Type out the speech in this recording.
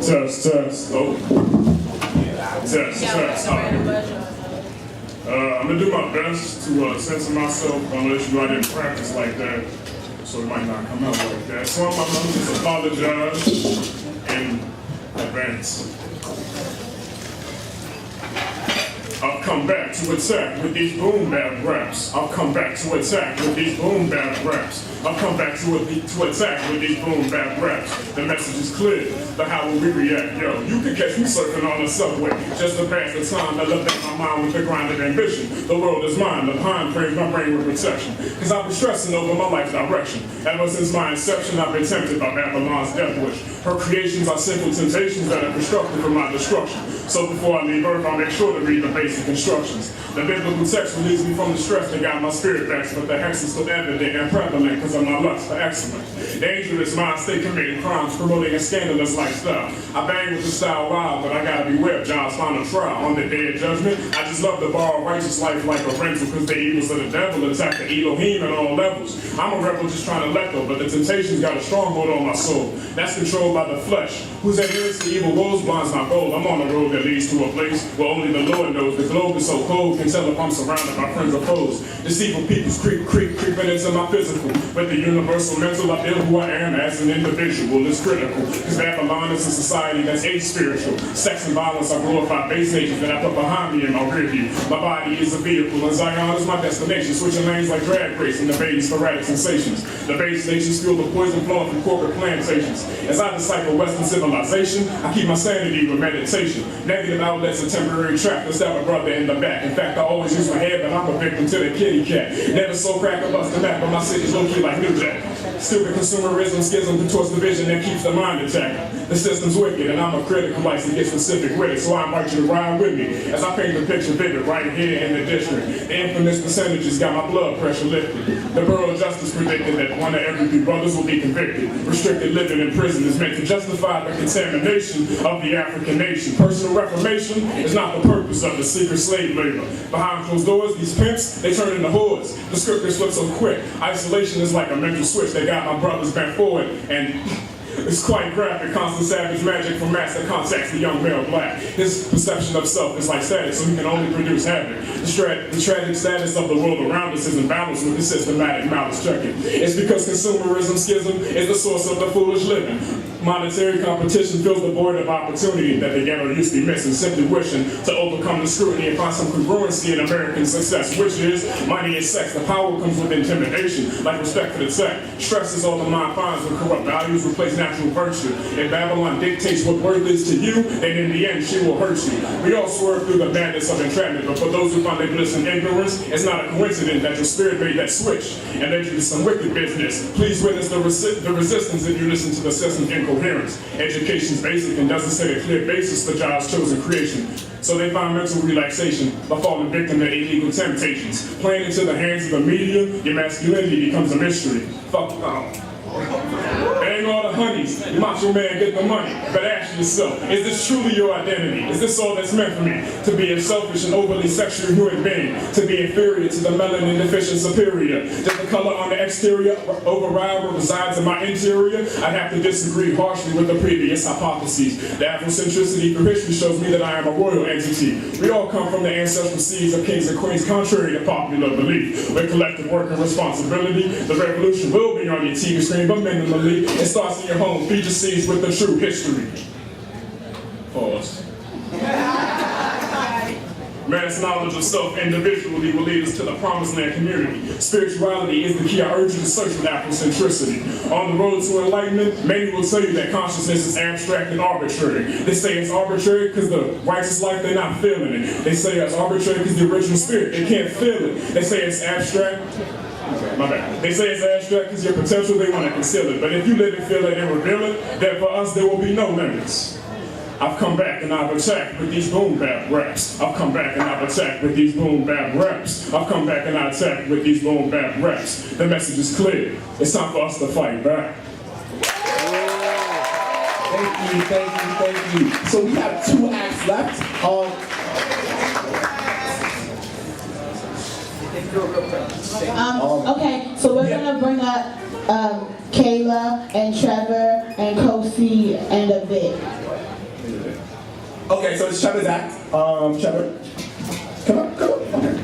Test, test. Oh. Test, test. I'm gonna do my best to censor myself. I'm gonna let you know I didn't practice like that, so it might not come out like that. So I'm gonna just apologize in advance. I've come back to attack with these boom bap raps. I've come back to attack with these boom bap raps. I've come back to attack with these boom bap raps. The message is clear, but how will we react? Yo, you can catch me surfing on the subway just to pass the time, elevate my mind with the grind of ambition. The world is mine, the pine frames my brain with protection. Cause I've been stressing over my life's direction. Ever since my inception, I've been tempted by Babylon's death wish. Her creations are simple temptations that are constructed for my destruction. So before I leave Earth, I'll make sure to read the basic instructions. The biblical text relieves me from the stress that got my spirit vexed, but the hex is still evident and prevalent because of my lust for excellence. Dangerous minds stay committing crimes, promoting a scandalous lifestyle. I bang with the style wild, but I gotta beware of God's final trial. On the day of judgment, I just love to borrow righteous life like a rental, because the evils of the devil attack the Elohim at all levels. I'm a rebel just trying to let go, but the temptation's got a stronghold on my soul. That's controlled by the flesh, whose adherence to evil woes blinds my goal. I'm on the road that leads to a place where only the Lord knows. The globe is so cold, can tell if I'm surrounded by friends or foes. Deceitful people's creeping into my physical. With the universal mental, I build who I am as an individual. It's critical, because Babylon is a society that's spiritual. Sex and violence are glorified base natures that I put behind me in my rear view. My body is a vehicle, and Zion is my destination. Switching lanes like drag racing, debating sporadic sensations. The base nations feel the poison flowing from corporate plantations. As I disciple Western civilization, I keep my sanity with meditation. Negative outlets a temporary trap to stab a brother in the back. In fact, I always use my head, but I'm a victim to the kitty cat. Never so crack or bust the map, but my city's low-key like New Jack. Stupid consumerism schism contorts the vision that keeps the mind attacked. The system's wicked, and I'm a critic who likes to get specific with it, so I invite you to ride with me as I paint the picture vivid right here in the district. The infamous percentages got my blood pressure lifted. The Bureau of Justice predicted that one of every 3 brothers will be convicted. Restricted living in prison is meant to justify the contamination of the African nation. Personal reformation is not the purpose of the secret slave labor. Behind closed doors, these pimps, they turn into hoods. The script is flipped so quick. Isolation is like a mental switch that got my brothers bent forward, and it's quite graphic. Constant savage magic from master contacts the young male black. His perception of self is like static, so he can only produce havoc. The tragic status of the world around us is in balance with the systematic malice checking. It's because consumerism schism is the source of the foolish living. Monetary competition fills the void of opportunity that the ghetto used to be missing, simply wishing to overcome the scrutiny and find some congruency in American success, which is money and sex. The power comes with intimidation, like respect for the tech. Stress is all the mind finds when corrupt values replace natural virtue. If Babylon dictates what worth is to you, then in the end she will hurt you. We all swerve through the madness of entrapment, but for those who find their bliss in ignorance, it's not a coincidence that your spirit made that switch and led you to some wicked business. Please witness the resistance if you listen to the system's incoherence. Education's basic and doesn't set a clear basis for God's chosen creation. So they find mental relaxation by falling victim to illegal temptations. Playing into the hands of the media, your masculinity becomes a mystery. Fuck. Ain't all the honeys, you macho man get the money, but ask yourself, is this truly your identity? Is this all that's meant for me? To be a selfish and overly sexual human being, to be inferior to the melanin deficient superior. Does the color on the exterior override what resides in my interior? I'd have to disagree harshly with the previous hypotheses. The Afrocentricity through history shows me that I am a royal entity. We all come from the ancestral seeds of kings and queens, contrary to popular belief. With collective work and responsibility, the revolution will be on your TV screen, but minimally, it starts in your home. Feed your seeds with the true history. Pause. Man's knowledge of self individually will lead us to the promised land community. Spirituality is the key. I urge you to search with Afrocentricity. On the road to enlightenment, many will tell you that consciousness is abstract and arbitrary. They say it's arbitrary because the righteous life, they're not feeling it. They say it's arbitrary because the original spirit, they can't feel it. They say it's abstract. My bad. They say it's abstract because your potential, they want to conceal it. But if you live it, feel it, and reveal it, then for us, there will be no limits. I've come back and I've attacked with these boom bap raps. I've come back and I've attacked with these boom bap raps. I've come back and I attacked with these boom bap raps. The message is clear. It's time for us to fight back. Thank you, thank you, thank you. So we have 2 acts left. Okay, so we're gonna bring up Kayla and Trevor and Kosi and Vic. Okay, so it's Trevor's act. Trevor, come on, okay.